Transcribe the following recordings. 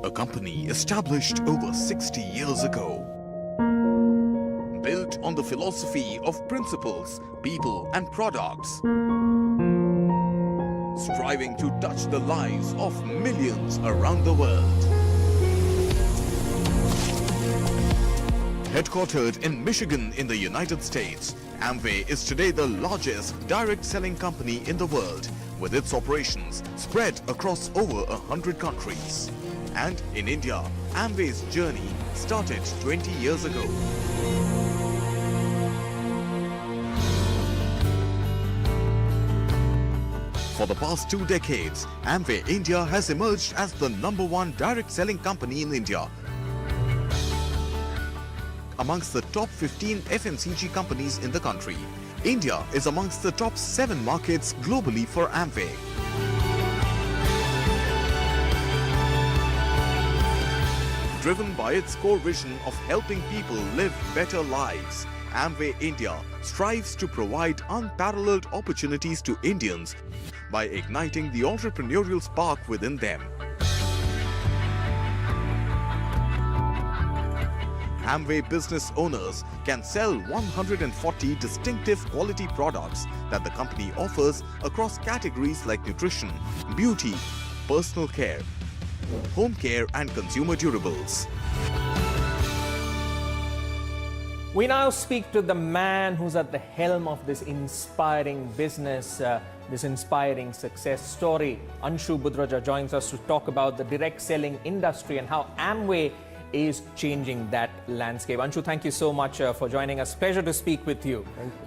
a company established over 60 years ago. Built on the philosophy of principles, people and products. Striving to touch the lives of millions around the world. Headquartered in Michigan in the United States, Amway is today the largest direct selling company in the world, with its operations spread across over 100 countries. And in India, Amway's journey started 20 years ago. For the past 2 decades, Amway India has emerged as the #1 direct selling company in India, amongst the top 15 FMCG companies in the country. India is amongst the top 7 markets globally for Amway. Driven by its core vision of helping people live better lives, Amway India strives to provide unparalleled opportunities to Indians by igniting the entrepreneurial spark within them. Amway business owners can sell 140 distinctive quality products that the company offers across categories like nutrition, beauty, personal care, home care and consumer durables. We now speak to the man who's at the helm of this inspiring business, this inspiring success story. Anshu Budroja joins us to talk about the direct selling industry and how Amway is changing that landscape. Anshu, thank you so much for joining us. Pleasure to speak with you. Thank you.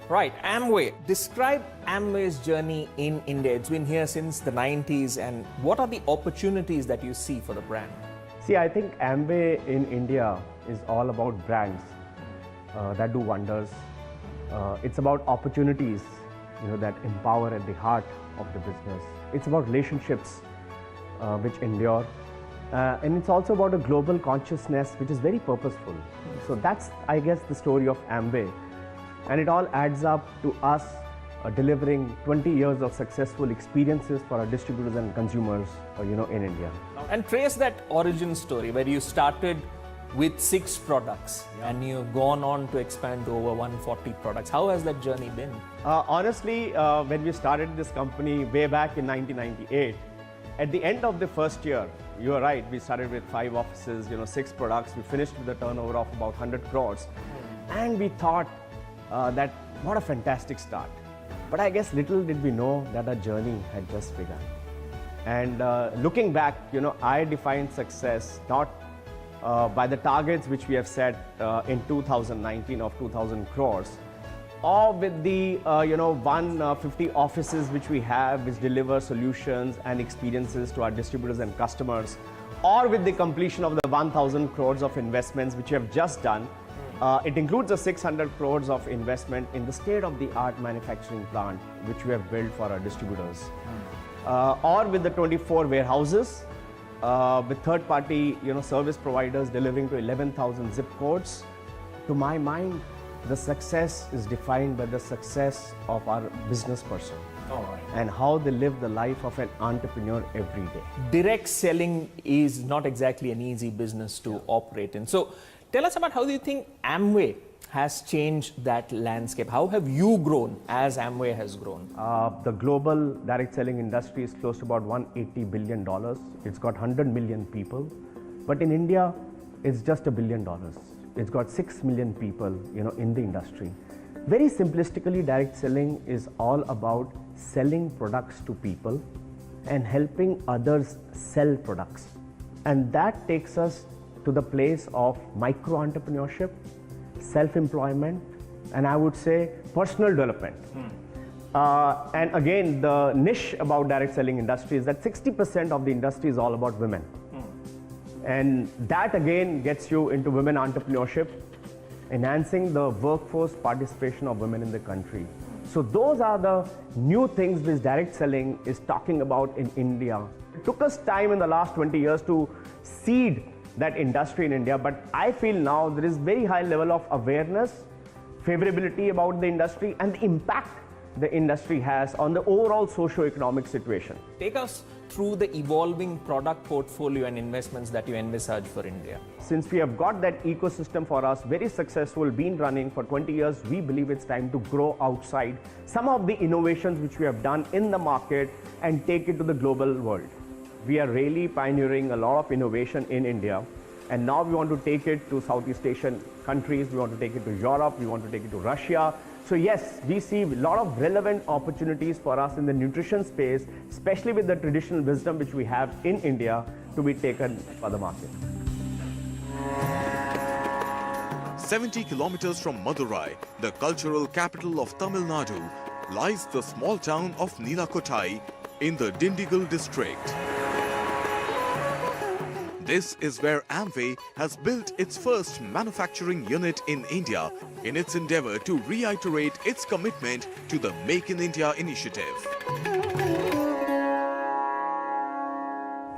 Right, Amway. Describe Amway's journey in India. It's been here since the 90s, and what are the opportunities that you see for the brand? See, I think Amway in India is all about brands that do wonders. It's about opportunities, that empower at the heart of the business. It's about relationships which endure. And it's also about a global consciousness which is very purposeful. So that's, I guess, the story of Amway. And it all adds up to us delivering 20 years of successful experiences for our distributors and consumers, in India. And trace that origin story where you started with 6 products and you've gone on to expand to over 140 products. How has that journey been? Honestly, when we started this company way back in 1998, at the end of the first year, you are right, we started with 5 offices, 6 products. We finished with a turnover of about 100 crores. And we thought that what a fantastic start. But I guess little did we know that our journey had just begun. And looking back, I define success not by the targets which we have set in 2019 of 2,000 crores, or with the 150 offices which we have, which deliver solutions and experiences to our distributors and customers, or with the completion of the 1,000 crores of investments which we have just done. It includes the 600 crores of investment in the state-of-the-art manufacturing plant which we have built for our distributors, or with the 24 warehouses, with third-party service providers delivering to 11,000 zip codes. To my mind, the success is defined by the success of our business person and how they live the life of an entrepreneur every day. Direct selling is not exactly an easy business to operate in. So tell us about how do you think Amway has changed that landscape? How have you grown as Amway has grown? The global direct selling industry is close to about $180 billion. It's got 100 million people. But in India, it's just $1 billion. It's got 6 million people, in the industry. Very simplistically, direct selling is all about selling products to people and helping others sell products. And that takes us to the place of micro-entrepreneurship, self-employment, and I would say personal development. And again, the niche about direct selling industry is that 60% of the industry is all about women. And that again gets you into women entrepreneurship, enhancing the workforce participation of women in the country. So those are the new things which direct selling is talking about in India. It took us time in the last 20 years to seed that industry in India, but I feel now there is very high level of awareness, favorability about the industry and the impact the industry has on the overall socio-economic situation. Take us through the evolving product portfolio and investments that you envisage for India? Since we have got that ecosystem for us, very successful, been running for 20 years, we believe it's time to grow outside some of the innovations which we have done in the market and take it to the global world. We are really pioneering a lot of innovation in India, and now we want to take it to Southeast Asian countries, we want to take it to Europe, we want to take it to Russia. So yes, we see a lot of relevant opportunities for us in the nutrition space, especially with the traditional wisdom which we have in India, to be taken for the market. 70 kilometers from Madurai, the cultural capital of Tamil Nadu, lies the small town of Nilakottai in the Dindigul district. This is where Amway has built its first manufacturing unit in India in its endeavor to reiterate its commitment to the Make in India initiative.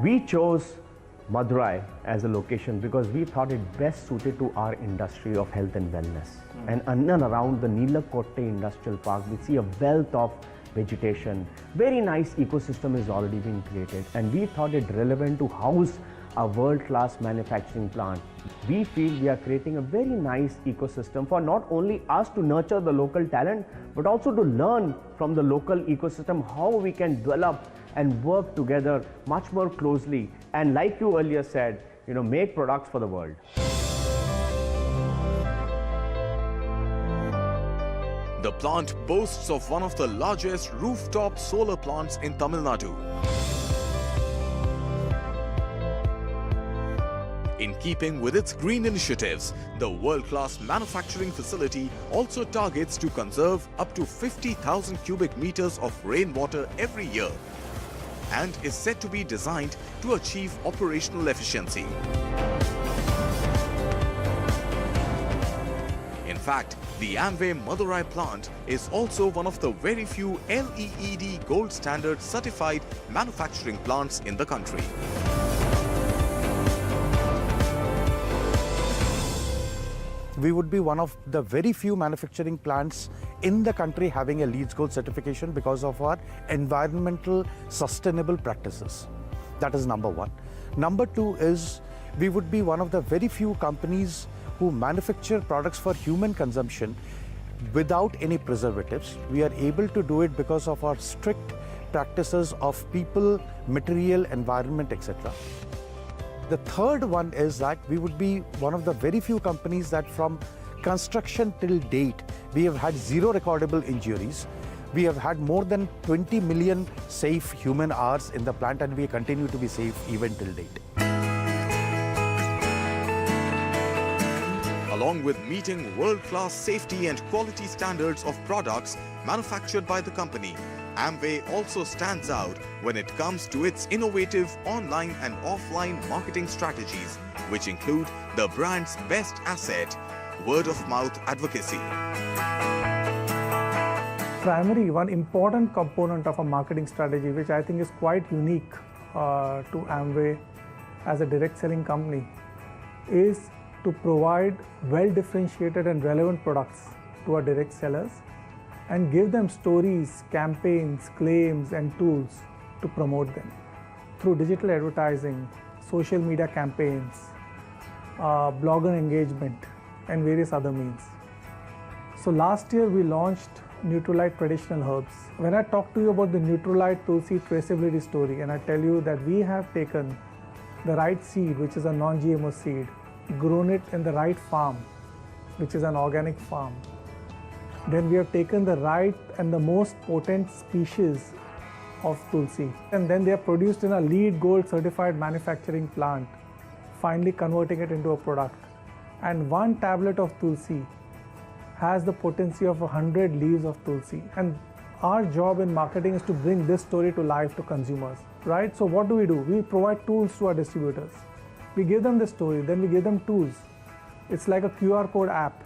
We chose Madurai as a location because we thought it best suited to our industry of health and wellness. And in and around the Nilakottai Industrial Park, we see a wealth of vegetation. Very nice ecosystem is already being created, and we thought it relevant to house a world-class manufacturing plant. We feel we are creating a very nice ecosystem for not only us to nurture the local talent, but also to learn from the local ecosystem how we can develop and work together much more closely, and like you earlier said, make products for the world. The plant boasts of one of the largest rooftop solar plants in Tamil Nadu. In keeping with its green initiatives, the world-class manufacturing facility also targets to conserve up to 50,000 cubic meters of rainwater every year and is said to be designed to achieve operational efficiency. In fact, the Amway Madurai plant is also one of the very few LEED Gold Standard certified manufacturing plants in the country. We would be one of the very few manufacturing plants in the country having a LEED Gold certification because of our environmental sustainable practices. That is number one. Number two is we would be one of the very few companies who manufacture products for human consumption without any preservatives. We are able to do it because of our strict practices of people, material, environment, etc. The third one is that we would be one of the very few companies that from construction till date, we have had zero recordable injuries. We have had more than 20 million safe human hours in the plant, and we continue to be safe even till date. Along with meeting world-class safety and quality standards of products manufactured by the company, Amway also stands out when it comes to its innovative online and offline marketing strategies, which include the brand's best asset, word-of-mouth advocacy. One important component of a marketing strategy, which I think is quite unique to Amway as a direct selling company, is to provide well-differentiated and relevant products to our direct sellers and give them stories, campaigns, claims, and tools to promote them through digital advertising, social media campaigns, blogger engagement, and various other means. So last year we launched Nutralite Traditional Herbs. When I talk to you about the Nutralite Tulsi traceability story, and I tell you that we have taken the right seed, which is a non-GMO seed, grown it in the right farm, which is an organic farm. Then we have taken the right and the most potent species of Tulsi, and then they are produced in a LEED Gold certified manufacturing plant, finally converting it into a product. And one tablet of Tulsi has the potency of 100 leaves of Tulsi. And our job in marketing is to bring this story to life to consumers, right? So what do? We provide tools to our distributors. We give them the story, then we give them tools. It's like a QR code app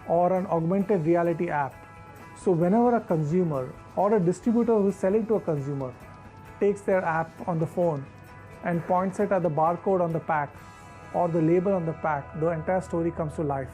or an augmented reality app. So whenever a consumer or a distributor who's selling to a consumer takes their app on the phone and points it at the barcode on the pack or the label on the pack, the entire story comes to life.